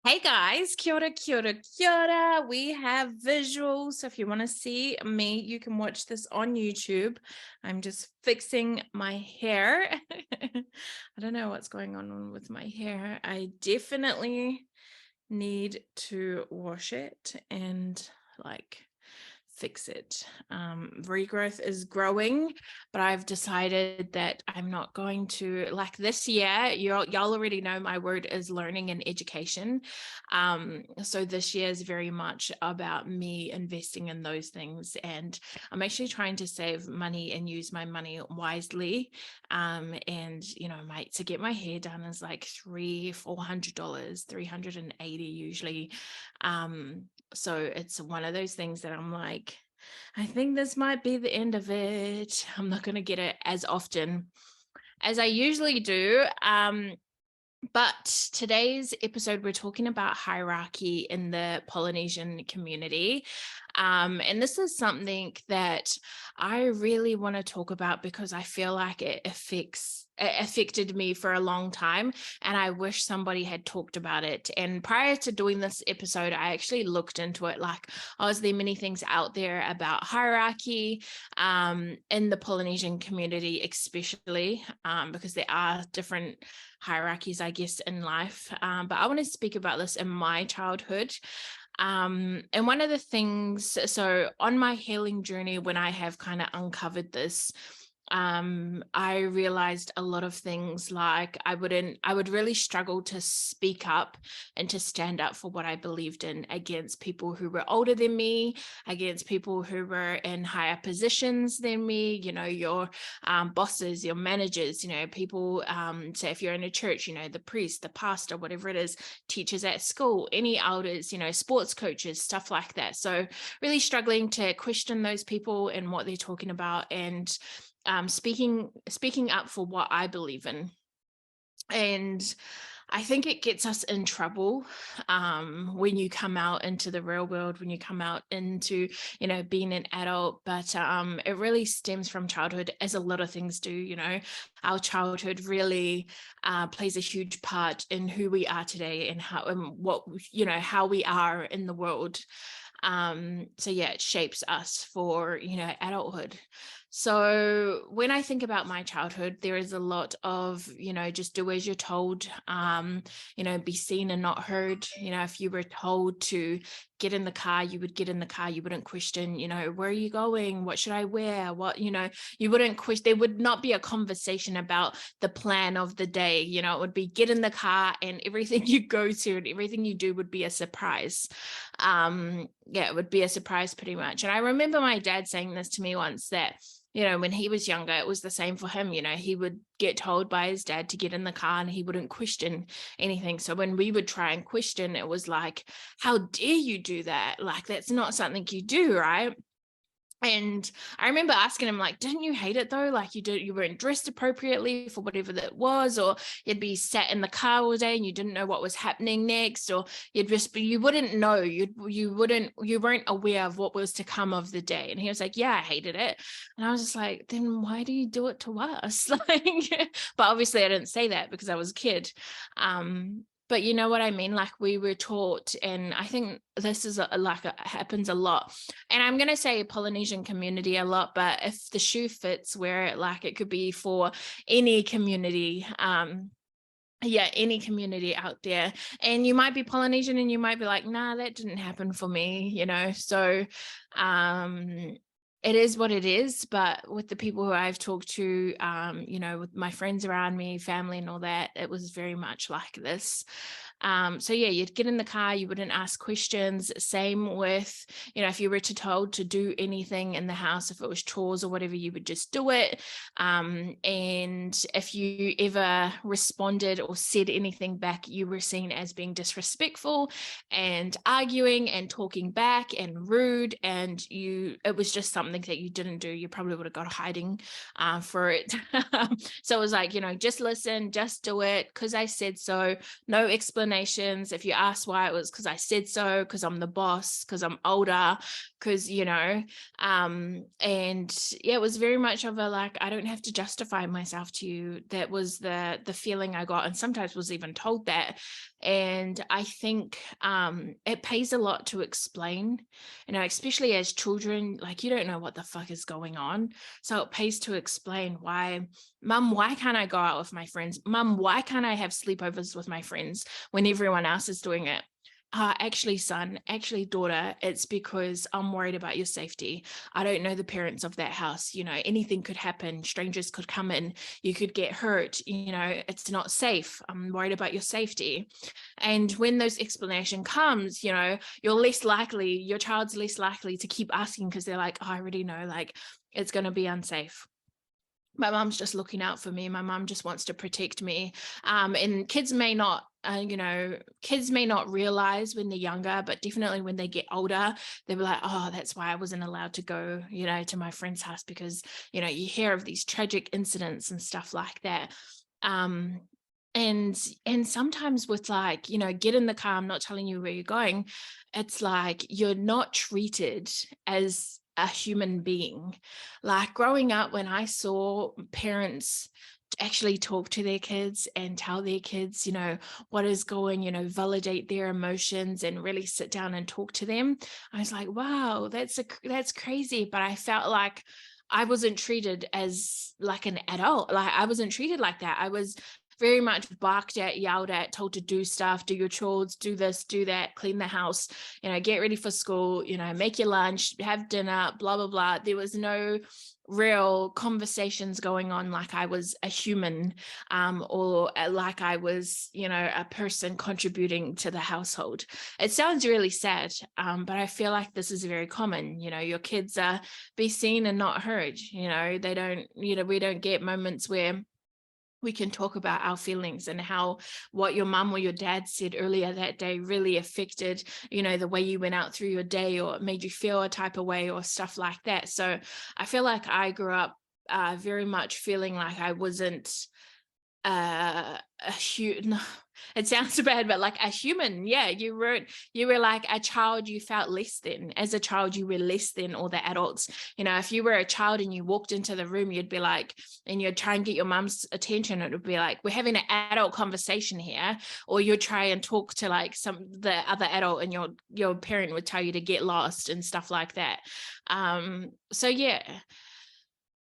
Hey guys, kia ora, kia ora, kia ora. We have visuals. So if you want to see me, you can watch this on YouTube. I'm just fixing my hair. I don't know what's going on with my hair. I definitely need to wash it and fix it. Regrowth is growing, but I've decided that I'm not going to, like, this year, y'all already know my word is learning and education. So this year is very much about me investing in those things, and I'm actually trying to save money and use my money wisely. And to get my hair done is like $300-400, 380 usually. So it's one of those things that I'm like, I think this might be the end of it. I'm not going to get it as often as I usually do. But today's episode, we're talking about hierarchy in the Polynesian community. And this is something that I really want to talk about because I feel like it affected me for a long time, and I wish somebody had talked about it. And prior to doing this episode, I actually looked into it, like, oh, is there many things out there about hierarchy in the Polynesian community, especially because there are different hierarchies, I guess, in life. But I want to speak about this in my childhood. And one of the things, so on my healing journey, when I have kind of uncovered this, I realized a lot of things, like I would really struggle to speak up and to stand up for what I believed in against people who were older than me, against people who were in higher positions than me, your bosses, your managers, people, say if you're in a church, the priest, the pastor, whatever it is, teachers at school, any elders, sports coaches, stuff like that. So really struggling to question those people and what they're talking about, and speaking up for what I believe in. And I think it gets us in trouble when you come out into the real world, when you come out into, being an adult. But it really stems from childhood, as a lot of things do. Our childhood really plays a huge part in who we are today and how we are in the world. So yeah, it shapes us for, adulthood. So when I think about my childhood, there is a lot of, just do as you're told, be seen and not heard. If you were told to get in the car, you would get in the car. You wouldn't question, where are you going? What should I wear? You wouldn't question. There would not be a conversation about the plan of the day. It would be get in the car, and everything you go to and everything you do would be a surprise. It would be a surprise pretty much. And I remember my dad saying this to me once, that when he was younger, it was the same for him. He would get told by his dad to get in the car and he wouldn't question anything. So when we would try and question, it was like, how dare you do that? Like, that's not something you do, right? And I remember asking him, like, didn't you hate it though? Like, you weren't dressed appropriately for whatever that was, or you'd be sat in the car all day and you didn't know what was happening next, or you wouldn't know, you weren't aware of what was to come of the day. And he was like, yeah, I hated it. And I was just like, then why do you do it to us? But obviously I didn't say that because I was a kid. But you know what I mean? Like, we were taught, and I think this is happens a lot. And I'm going to say Polynesian community a lot, but if the shoe fits, wear it. Like, it could be for any community. Any community out there. And you might be Polynesian and you might be like, nah, that didn't happen for me, So it is what it is. But with the people who I've talked to, with my friends around me, family and all that, it was very much like this. So yeah, you'd get in the car, you wouldn't ask questions. Same with, if you were told to do anything in the house, if it was chores or whatever, you would just do it. And if you ever responded or said anything back, you were seen as being disrespectful and arguing and talking back and rude. And it was just something that you didn't do. You probably would have got hiding for it. So it was like, just listen, just do it because I said so. No explanations. If you ask why, it was because I said so, because I'm the boss, because I'm older, because and yeah, it was very much of a, like, I don't have to justify myself to you. That was the feeling I got, and sometimes was even told that. And I think it pays a lot to explain, especially as children, like you don't know what the fuck is going on. So it pays to explain why, Mum, why can't I go out with my friends? Mum, why can't I have sleepovers with my friends when everyone else is doing it? Actually, son, actually, daughter, it's because I'm worried about your safety. I don't know the parents of that house. Anything could happen. Strangers could come in. You could get hurt. It's not safe. I'm worried about your safety. And when those explanation comes, your child's less likely to keep asking because they're like, oh, I already know, like it's going to be unsafe. My mom's just looking out for me. My mom just wants to protect me. And kids may not realize when they're younger, but definitely when they get older, they'll be like, oh, that's why I wasn't allowed to go, to my friend's house, because, you hear of these tragic incidents and stuff like that. And sometimes with like, get in the car, I'm not telling you where you're going. It's like, you're not treated as a human being. Like growing up, when I saw parents actually talk to their kids and tell their kids, what is going, validate their emotions and really sit down and talk to them, I was like, wow, that's crazy. But I felt like I wasn't treated as like an adult. Like I wasn't treated like that. I was very much barked at, yelled at, told to do stuff, do your chores, do this, do that, clean the house, get ready for school, make your lunch, have dinner, blah, blah, blah. There was no real conversations going on like I was a human, or like I was, a person contributing to the household. It sounds really sad, but I feel like this is very common. Your kids be seen and not heard. They don't, we don't get moments where we can talk about our feelings and how what your mum or your dad said earlier that day really affected, the way you went out through your day, or it made you feel a type of way or stuff like that. So I feel like I grew up very much feeling like I wasn't a huge, it sounds bad, but like a human. Yeah, you were like a child. You felt less than. As a child, you were less than all the adults. If you were a child and you walked into the room, you'd be like, and you'd try and get your mum's attention, it would be like, we're having an adult conversation here. Or you'd try and talk to like the other adult, and your parent would tell you to get lost and stuff like that. So yeah.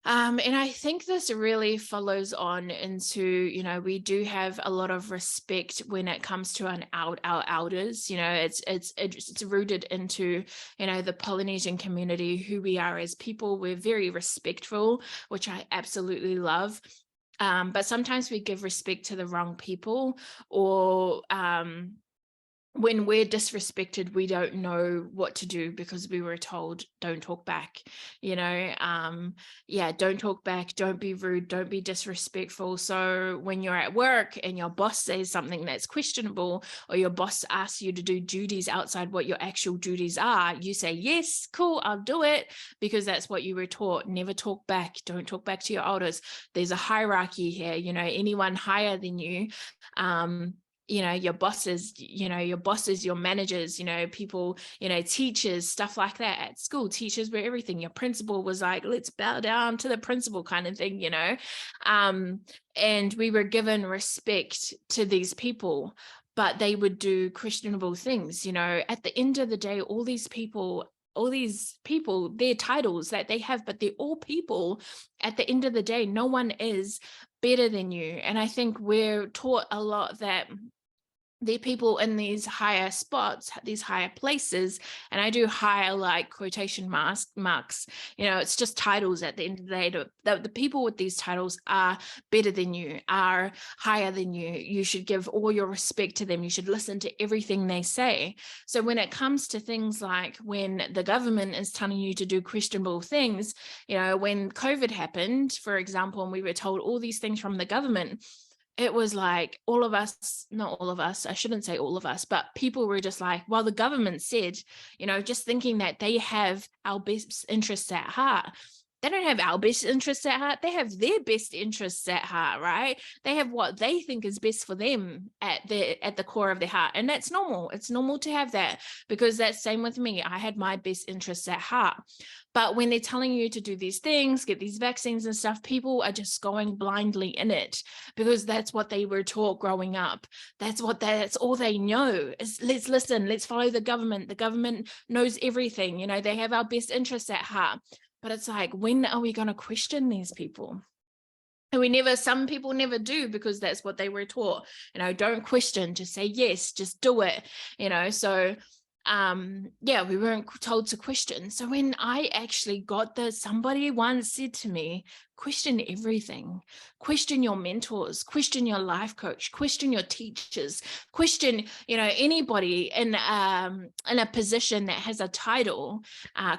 And I think this really follows on into, we do have a lot of respect when it comes to our elders. It's rooted into, the Polynesian community, who we are as people. We're very respectful, which I absolutely love. But sometimes we give respect to the wrong people, or when we're disrespected, we don't know what to do because we were told, don't talk back, don't talk back, don't be rude, don't be disrespectful. So when you're at work and your boss says something that's questionable, or your boss asks you to do duties outside what your actual duties are, you say, yes, cool, I'll do it, because that's what you were taught. Never talk back. Don't talk back to your elders. There's a hierarchy here, anyone higher than you, your bosses, your managers, people, teachers, stuff like that. At school, teachers were everything. Your principal was like, let's bow down to the principal, kind of thing, and we were given respect to these people, but they would do questionable things. At the end of the day, all these people, their titles that they have, but they're all people. At the end of the day, no one is better than you. And I think we're taught a lot that the people in these higher spots, these higher places, and I do higher like quotation marks, it's just titles at the end of the day. The people with these titles are better than you, are higher than you. You should give all your respect to them. You should listen to everything they say. So when it comes to things like when the government is telling you to do questionable things, when COVID happened, for example, and we were told all these things from the government, it was like not all of us, I shouldn't say all of us, but people were just like, well, the government said, just thinking that they have our best interests at heart. They don't have our best interests at heart. They have their best interests at heart, right? They have what they think is best for them at the core of their heart. And that's normal. It's normal to have that, because that's same with me. I had my best interests at heart. But when they're telling you to do these things, get these vaccines and stuff, people are just going blindly in it because that's what they were taught growing up. That's all they know is, let's listen, let's follow the government. The government knows everything. They have our best interests at heart. But it's like, when are we going to question these people? And some people never do, because that's what they were taught. Don't question, just say yes, just do it. So we weren't told to question. So when I actually got somebody once said to me, question everything, question your mentors, question your life coach, question your teachers, question, anybody in a position that has a title,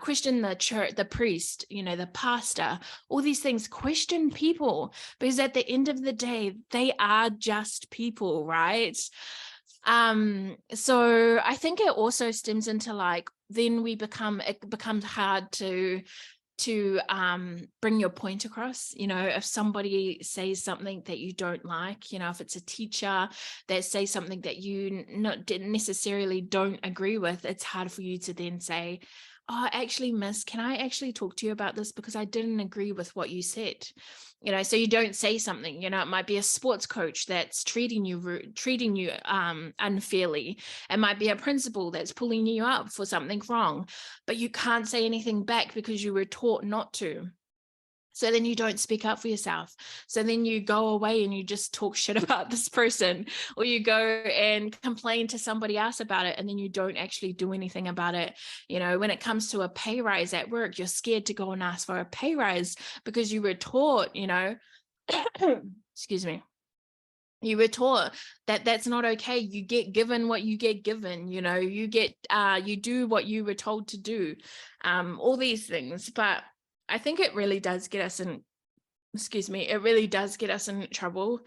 question the church, the priest, the pastor, all these things. Question people, because at the end of the day, they are just people, right? So I think it also stems into then it becomes hard to bring your point across. If somebody says something that you don't like, if it's a teacher that says something that you didn't necessarily don't agree with, it's hard for you to then say, oh, actually, miss, can I actually talk to you about this, because I didn't agree with what you said. So you don't say something. It might be a sports coach that's treating you unfairly. It might be a principal that's pulling you up for something wrong, but you can't say anything back because you were taught not to. So then you don't speak up for yourself. So then you go away and you just talk shit about this person, or you go and complain to somebody else about it, and then you don't actually do anything about it. When it comes to a pay rise at work, you're scared to go and ask for a pay rise because you were taught, excuse me. You were taught that that's not okay. You get given what you get given, you do what you were told to do, all these things. But I think it really does get us in, it really does get us in trouble,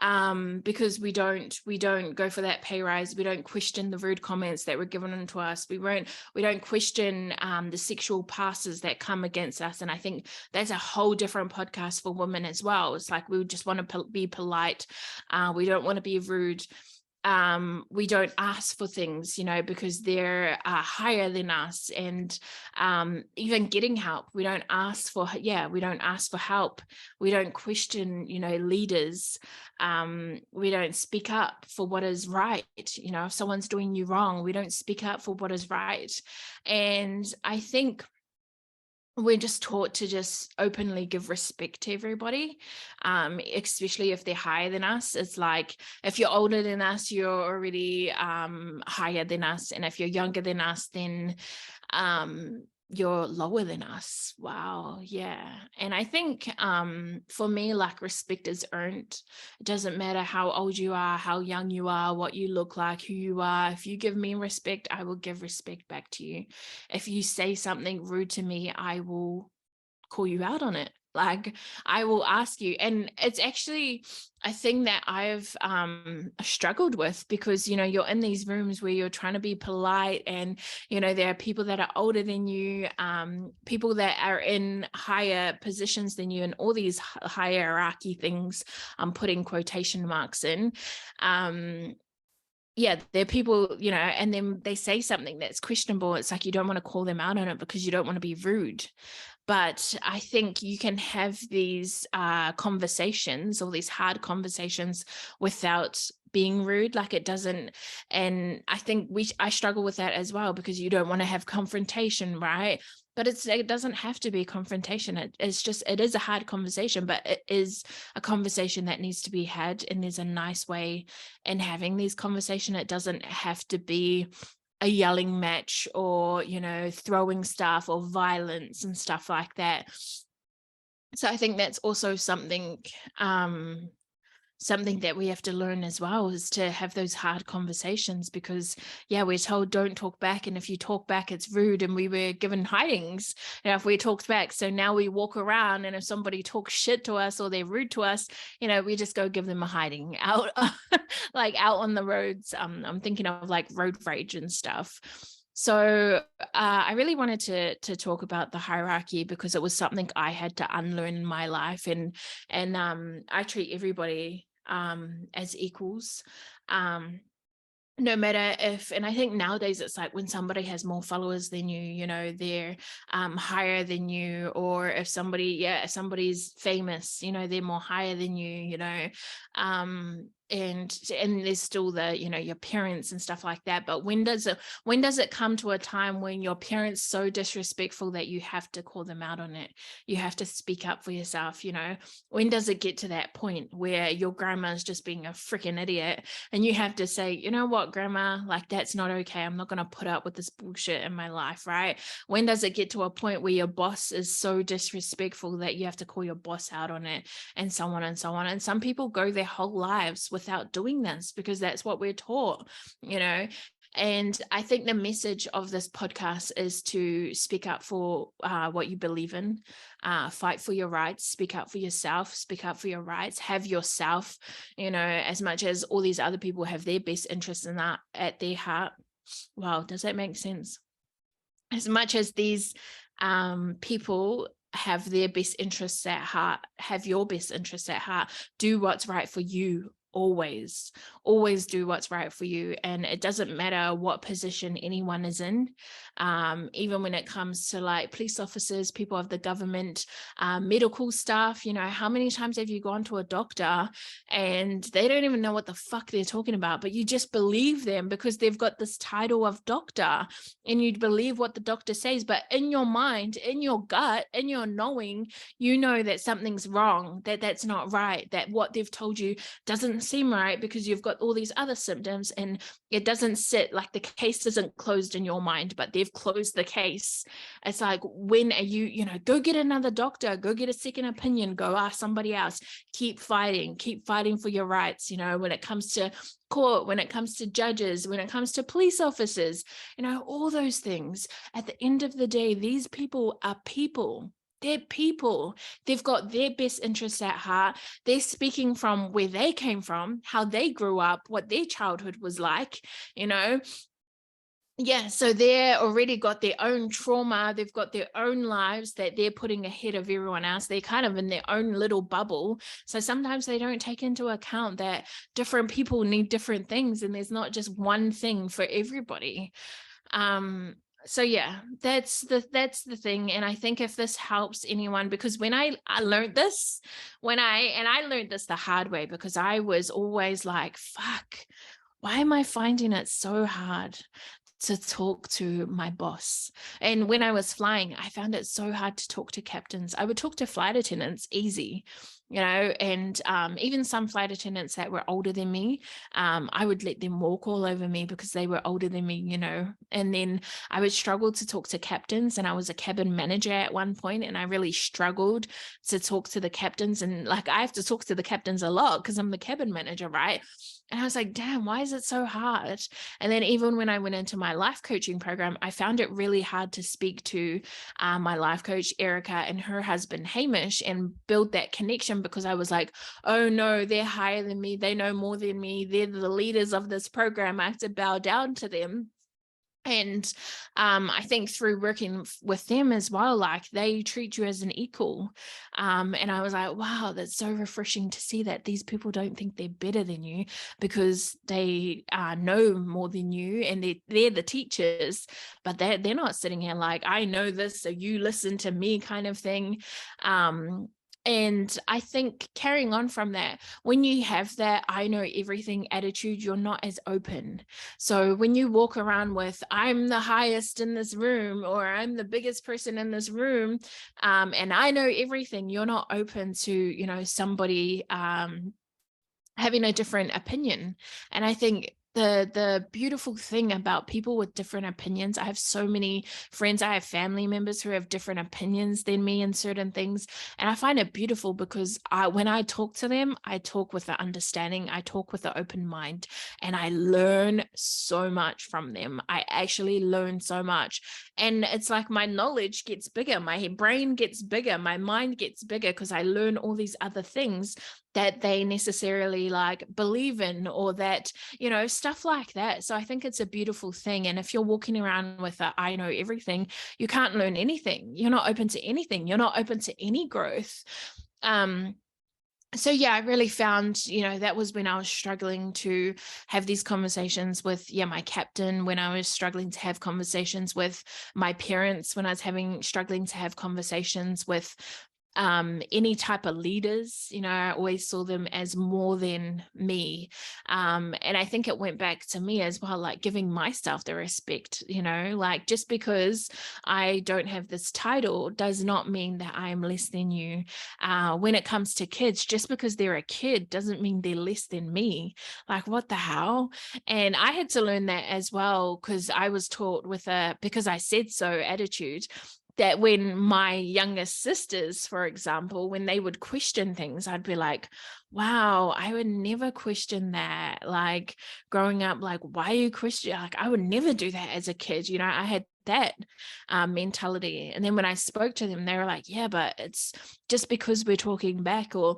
because we don't go for that pay rise. We don't question the rude comments that were given to us. We don't question the sexual passes that come against us. And I think that's a whole different podcast for women as well. It's like, we just want to be polite. We don't want to be rude. We don't ask for things, because they're higher than us. And even getting help, we don't ask for help. We don't question, leaders. We don't speak up for what is right. If someone's doing you wrong, we don't speak up for what is right. And I think we're just taught to just openly give respect to everybody, especially if they're higher than us. It's like, if you're older than us, you're already higher than us. And if you're younger than us, then you're lower than us. Wow. Yeah. And I think for me, respect is earned. It doesn't matter how old you are, how young you are, what you look like, who you are. If you give me respect, I will give respect back to you. If you say something rude to me, I will call you out on it. I will ask you. And it's actually a thing that I've struggled with, because you're in these rooms where you're trying to be polite, and there are people that are older than you, people that are in higher positions than you, and all these hierarchy things I'm putting quotation marks in. They're people, and then they say something that's questionable. It's like, you don't want to call them out on it because you don't want to be rude. But I think you can have these conversations, or these hard conversations, without being rude. It doesn't. And I think I struggle with that as well, because you don't want to have confrontation, right? But it doesn't have to be confrontation. It is a hard conversation, but it is a conversation that needs to be had. And there's a nice way in having these conversations. It doesn't have to be a yelling match, or throwing stuff, or violence and stuff like that. So I think that's also something that we have to learn as well, is to have those hard conversations, because we're told don't talk back, and if you talk back, it's rude. And we were given hidings, if we talked back. So now we walk around, and if somebody talks shit to us, or they're rude to us, we just go give them a hiding out, out on the roads. I'm thinking of road rage and stuff. So I really wanted to talk about the hierarchy because it was something I had to unlearn in my life, and I treat everybody as equals. Um, no matter if, and I think nowadays it's like when somebody has more followers than you, you know, they're higher than you, or if somebody's famous, you know, they're more higher than you know. And there's still the, you know, your parents and stuff like that. But when does it come to a time when your parents so disrespectful that you have to call them out on it? You have to speak up for yourself, you know. When does it get to that point where your grandma's just being a freaking idiot and you have to say, you know what, grandma, like that's not okay. I'm not going to put up with this bullshit in my life, right? When does it get to a point where your boss is so disrespectful that you have to call your boss out on it, and so on and so on? And some people go their whole lives without doing this because that's what we're taught, you know. And I think the message of this podcast is to speak up for what you believe in, fight for your rights, speak up for yourself, speak up for your rights, have yourself, you know, as much as all these other people have their best interests in that at their heart. Wow, does that make sense? As much as these people have their best interests at heart, have your best interests at heart, do what's right for you. Always do what's right for you. And it doesn't matter what position anyone is in, even when it comes to like police officers, people of the government, medical staff. You know, how many times have you gone to a doctor and they don't even know what the fuck they're talking about, but you just believe them because they've got this title of doctor, and you believe what the doctor says, but in your mind, in your gut, in your knowing, you know that something's wrong, that that's not right, that what they've told you doesn't seem right because you've got all these other symptoms, and it doesn't sit like the case isn't closed in your mind, but they've closed the case. It's like, when are you, you know, go get another doctor, go get a second opinion, go ask somebody else, keep fighting for your rights. You know, when it comes to court, when it comes to judges, when it comes to police officers, you know, all those things. At the end of the day, these people are people. They're people. They've got their best interests at heart. They're speaking from where they came from, how they grew up, what their childhood was like, you know. Yeah, so they're already got their own trauma. They've got their own lives that they're putting ahead of everyone else. They're kind of in their own little bubble. So sometimes they don't take into account that different people need different things, and there's not just one thing for everybody. So yeah, that's the thing. And I think if this helps anyone, because when I learned this, I learned this the hard way, because I was always like, fuck, why am I finding it so hard to talk to my boss? And when I was flying, I found it so hard to talk to captains. I would talk to flight attendants easy, you know, and even some flight attendants that were older than me, I would let them walk all over me because they were older than me, you know. And then I would struggle to talk to captains, and I was a cabin manager at one point, and I really struggled to talk to the captains. And like, I have to talk to the captains a lot because I'm the cabin manager, right? And I was like, damn, why is it so hard? And then even when I went into my life coaching program, I found it really hard to speak to my life coach, Erica, and her husband, Hamish, and build that connection, because I was like, oh no, they're higher than me. They know more than me. They're the leaders of this program. I have to bow down to them. And I think through working with them as well, like, they treat you as an equal. And I was like, wow, that's so refreshing to see that these people don't think they're better than you because they know more than you, and they're the teachers, but they're not sitting here like, I know this, so you listen to me kind of thing. And I think carrying on from that, when you have that I know everything attitude, you're not as open. So when you walk around with, I'm the highest in this room, or I'm the biggest person in this room, and I know everything, you're not open to, you know, somebody having a different opinion. And I think the beautiful thing about people with different opinions, I have so many friends, I have family members who have different opinions than me in certain things, and I find it beautiful because when I talk to them, I talk with the understanding, I talk with the open mind, and I learn so much from them. I actually learn so much, and it's like my knowledge gets bigger, my brain gets bigger, my mind gets bigger, because I learn all these other things that they necessarily like believe in, or that, you know, stuff like that. So I think it's a beautiful thing. And if you're walking around with a I know everything, you can't learn anything. You're not open to anything. You're not open to any growth. So yeah, I really found, you know, that was when I was struggling to have these conversations with, my captain, when I was struggling to have conversations with my parents, when I was struggling to have conversations with any type of leaders. You know, I always saw them as more than me. And I think it went back to me as well, like giving myself the respect, you know, like just because I don't have this title does not mean that I am less than you. When it comes to kids, just because they're a kid doesn't mean they're less than me. Like, what the hell? And I had to learn that as well, because I was taught with a because I said so attitude, that when my youngest sisters, for example, when they would question things, I'd be like, wow, I would never question that. Like growing up, like, why are you questioning? Like, I would never do that as a kid. You know, I had that mentality. And then when I spoke to them, they were like, yeah, but it's just because we're talking back, or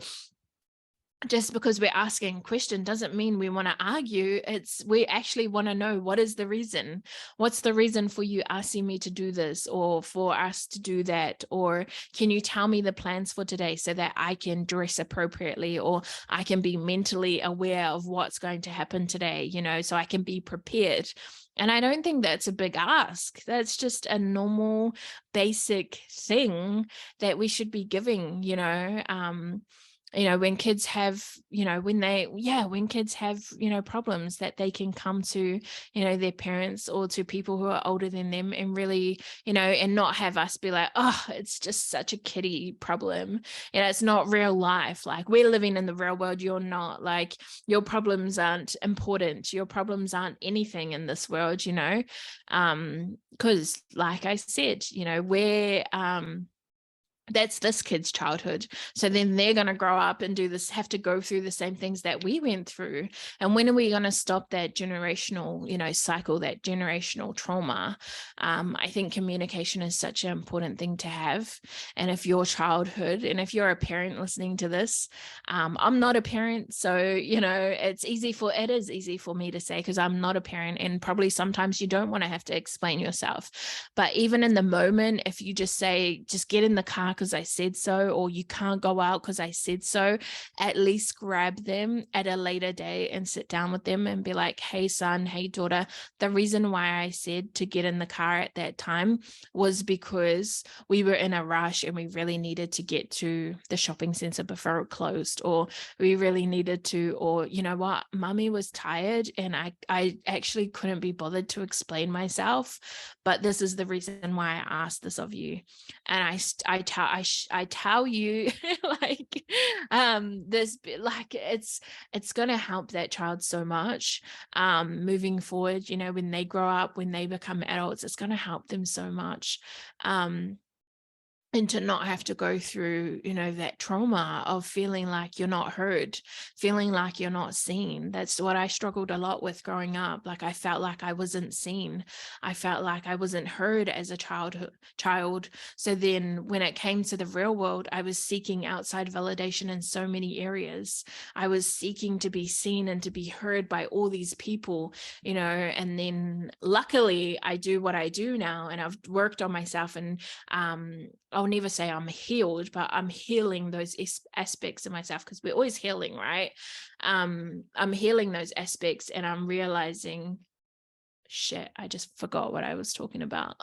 just because we're asking a question doesn't mean we want to argue. It's we actually want to know, what is the reason? What's the reason for you asking me to do this, or for us to do that? Or can you tell me the plans for today so that I can dress appropriately, or I can be mentally aware of what's going to happen today, you know, so I can be prepared. And I don't think that's a big ask. That's just a normal, basic thing that we should be giving, you know, when kids have, you know, when kids have, you know, problems, that they can come to, you know, their parents or to people who are older than them, and really, you know, and not have us be like, oh, it's just such a kiddie problem. You know, it's not real life. Like, we're living in the real world. You're not. Like, your problems aren't important. Your problems aren't anything in this world, you know, because like I said, you know, that's this kid's childhood. So then they're going to grow up and have to go through the same things that we went through. And when are we going to stop that generational, you know, cycle, that generational trauma? I think communication is such an important thing to have. And if your childhood, and if you're a parent listening to this, I'm not a parent. So, you know, it is easy for me to say, because I'm not a parent, and probably sometimes you don't want to have to explain yourself. But even in the moment, if you just say, just get in the car because I said so, or you can't go out because I said so, at least grab them at a later day and sit down with them and be like, hey son, hey daughter, the reason why I said to get in the car at that time was because we were in a rush and we really needed to get to the shopping center before it closed, or we really needed to, or you know what, mummy was tired and I actually couldn't be bothered to explain myself, but this is the reason why I asked this of you. And I tell you, like, this, like, it's going to help that child so much, moving forward, you know, when they grow up, when they become adults, it's going to help them so much. And to not have to go through, you know, that trauma of feeling like you're not heard, feeling like you're not seen. That's what I struggled a lot with growing up. Like, I felt like I wasn't seen. I felt like I wasn't heard as a child. So then when it came to the real world, I was seeking outside validation in so many areas. I was seeking to be seen and to be heard by all these people, you know, and then luckily I do what I do now, and I've worked on myself, and I'll never say I'm healed, but I'm healing those aspects of myself, because we're always healing, right? I'm healing those aspects, and I'm realizing, shit, I just forgot what I was talking about.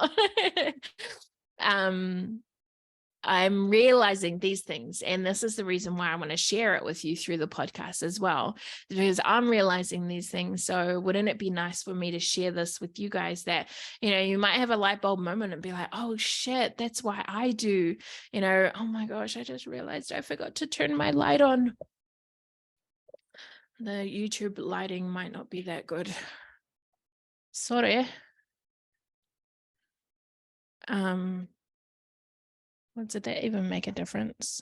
I'm realizing these things, and this is the reason why I want to share it with you through the podcast as well, because I'm realizing these things. So wouldn't it be nice for me to share this with you guys, that, you know, you might have a light bulb moment and be like, oh shit, that's why I do, you know, oh my gosh, I just realized I forgot to turn my light on. The YouTube lighting might not be that good. Sorry. What did that even make a difference?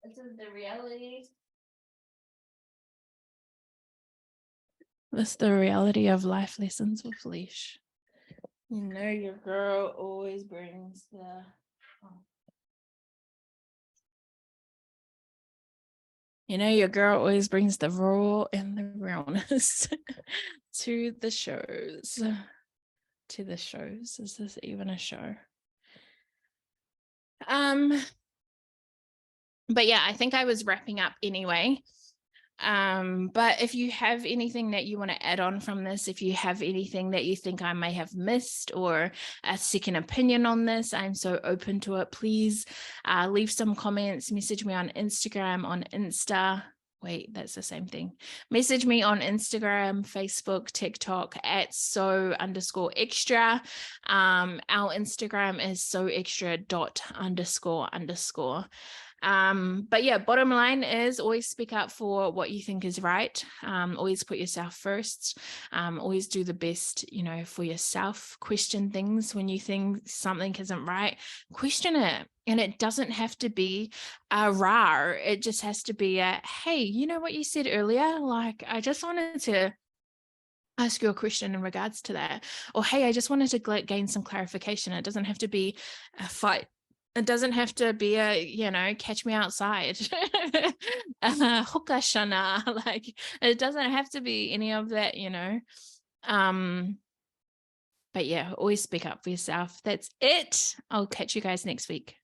This is the reality. This is the reality of life lessons with Leash. You know, your girl always brings the. You know, your girl always brings the raw and the realness to the shows. To the shows. Is this even a show? But yeah, I think I was wrapping up anyway. But if you have anything that you want to add on from this, if you have anything that you think I may have missed or a second opinion on this, I'm so open to it. Please leave some comments, message me on Instagram, on Insta. Wait, that's the same thing. Message me on Instagram, Facebook, TikTok at so_extra. Our Instagram is soextra.__. But yeah, bottom line is always speak up for what you think is right. Always put yourself first. Always do the best, for yourself. Question things when you think something isn't right. Question it. And it doesn't have to be a rah. It just has to be a, hey, you know what you said earlier? Like, I just wanted to ask you a question in regards to that. Or, hey, I just wanted to gain some clarification. It doesn't have to be a fight. It doesn't have to be a, catch me outside. Hukashana. Like, it doesn't have to be any of that, But yeah, always speak up for yourself. That's it. I'll catch you guys next week.